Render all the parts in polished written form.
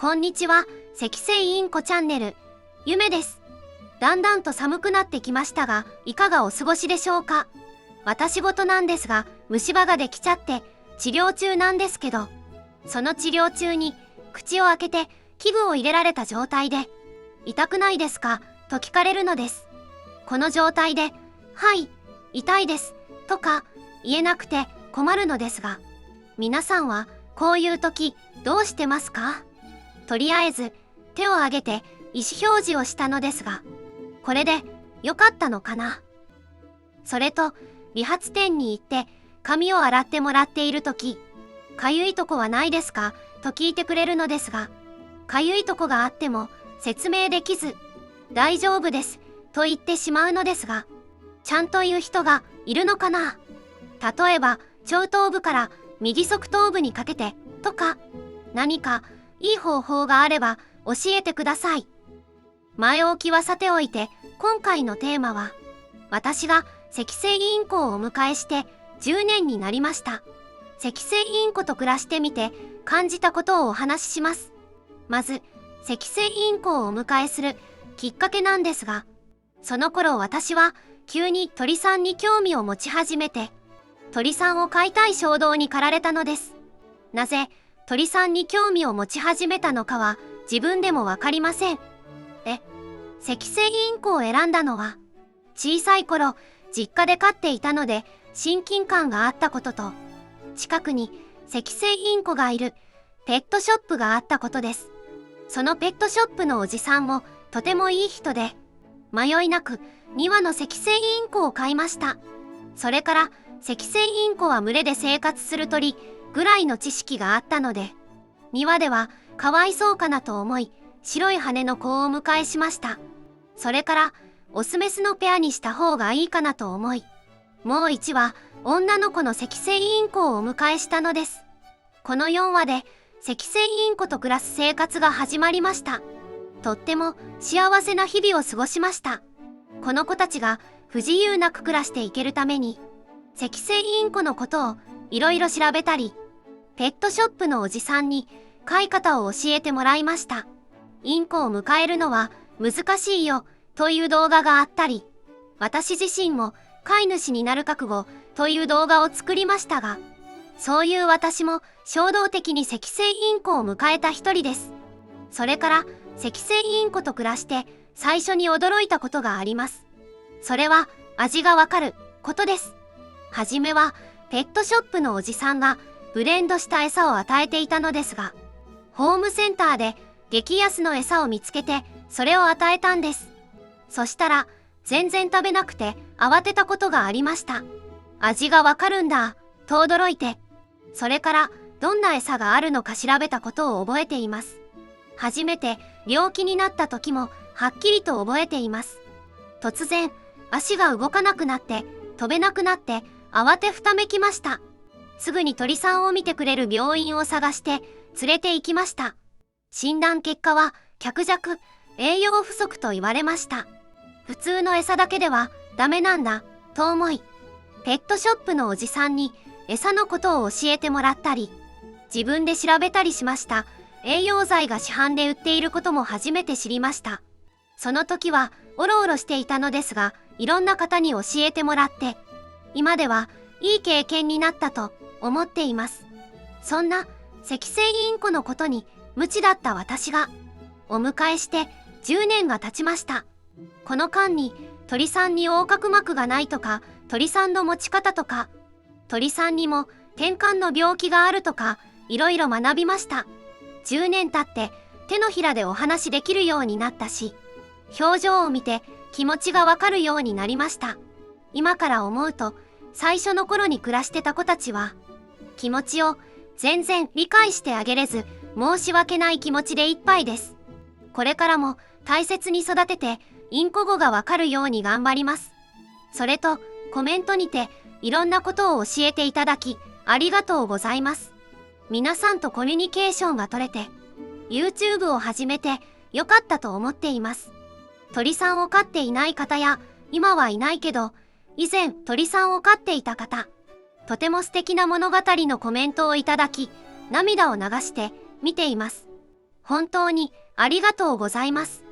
こんにちは、セキセイインコチャンネル、ゆめです。だんだんと寒くなってきましたが、いかがお過ごしでしょうか。私事なんですが、虫歯ができちゃって治療中なんですけど、その治療中に口を開けて器具を入れられた状態で、痛くないですかと聞かれるのです。この状態で、はい、痛いです、とか言えなくて困るのですが、皆さんはこういう時どうしてますか？とりあえず手を挙げて意思表示をしたのですが、これで良かったのかな。それと理髪店に行って髪を洗ってもらっている時、かゆいとこはないですかと聞いてくれるのですが、かゆいとこがあっても説明できず、大丈夫ですと言ってしまうのですが、ちゃんと言う人がいるのかな。例えば長頭部から右側頭部にかけてとか、何かいい方法があれば教えてください。前置きはさておいて、今回のテーマは、私がセキセイインコをお迎えして10年になりました。セキセイインコと暮らしてみて感じたことをお話しします。まず、セキセイインコをお迎えするきっかけなんですが、その頃私は急に鳥さんに興味を持ち始めて、鳥さんを飼いたい衝動に駆られたのです。なぜ鳥さんに興味を持ち始めたのかは自分でもわかりません。セキセイインコを選んだのは、小さい頃実家で飼っていたので親近感があったことと、近くにセキセイインコがいるペットショップがあったことです。そのペットショップのおじさんもとてもいい人で、迷いなく2羽のセキセイインコを飼いました。それからセキセイインコは群れで生活する鳥ぐらいの知識があったので、2羽ではかわいそうかなと思い、白い羽の子をお迎えしました。それからオスメスのペアにした方がいいかなと思い、もう1羽女の子のセキセイインコをお迎えしたのです。この4羽でセキセイインコと暮らす生活が始まりました。とっても幸せな日々を過ごしました。この子たちが不自由なく暮らしていけるために、セキセイインコのことをいろいろ調べたり、ペットショップのおじさんに飼い方を教えてもらいました。インコを迎えるのは難しいよという動画があったり、私自身も飼い主になる覚悟という動画を作りましたが、そういう私も衝動的にセキセイインコを迎えた一人です。それからセキセイインコと暮らして最初に驚いたことがあります。それは味がわかることです。はじめはペットショップのおじさんがブレンドした餌を与えていたのですが、ホームセンターで激安の餌を見つけてそれを与えたんです。そしたら全然食べなくて慌てたことがありました。味がわかるんだと驚いて、それからどんな餌があるのか調べたことを覚えています。初めて病気になった時もはっきりと覚えています。突然足が動かなくなって飛べなくなって慌てふためきました。すぐに鳥さんを見てくれる病院を探して連れて行きました。診断結果は脚弱、栄養不足と言われました。普通の餌だけではダメなんだと思い、ペットショップのおじさんに餌のことを教えてもらったり、自分で調べたりしました。栄養剤が市販で売っていることも初めて知りました。その時はおろおろしていたのですが、いろんな方に教えてもらって、今ではいい経験になったと思っています。そんなセキセイインコのことに無知だった私がお迎えして10年が経ちました。この間に鳥さんに横隔膜がないとか、鳥さんの持ち方とか、鳥さんにも転換の病気があるとか、いろいろ学びました。10年経って手のひらでお話できるようになったし、表情を見て気持ちがわかるようになりました。今から思うと、最初の頃に暮らしてた子たちは気持ちを全然理解してあげれず、申し訳ない気持ちでいっぱいです。これからも大切に育ててインコ語がわかるように頑張ります。それとコメントにていろんなことを教えていただきありがとうございます。皆さんとコミュニケーションが取れて YouTube を始めてよかったと思っています。鳥さんを飼っていない方や今はいないけど以前鳥さんを飼っていた方、とても素敵な物語のコメントをいただき涙を流して見ています。本当にありがとうございます。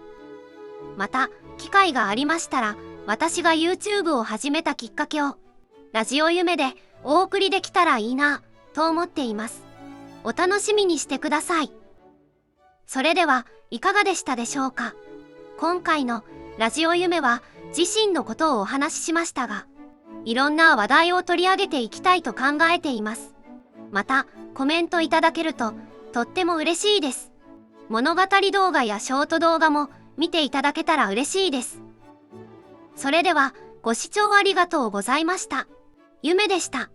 また、機会がありましたら、私が YouTube を始めたきっかけを、ラジオ夢でお送りできたらいいな、と思っています。お楽しみにしてください。それでは、いかがでしたでしょうか。今回のラジオ夢は自身のことをお話ししましたが、いろんな話題を取り上げていきたいと考えています。また、コメントいただけると、とっても嬉しいです。物語動画やショート動画も見ていただけたら嬉しいです。それでは、ご視聴ありがとうございました。夢でした。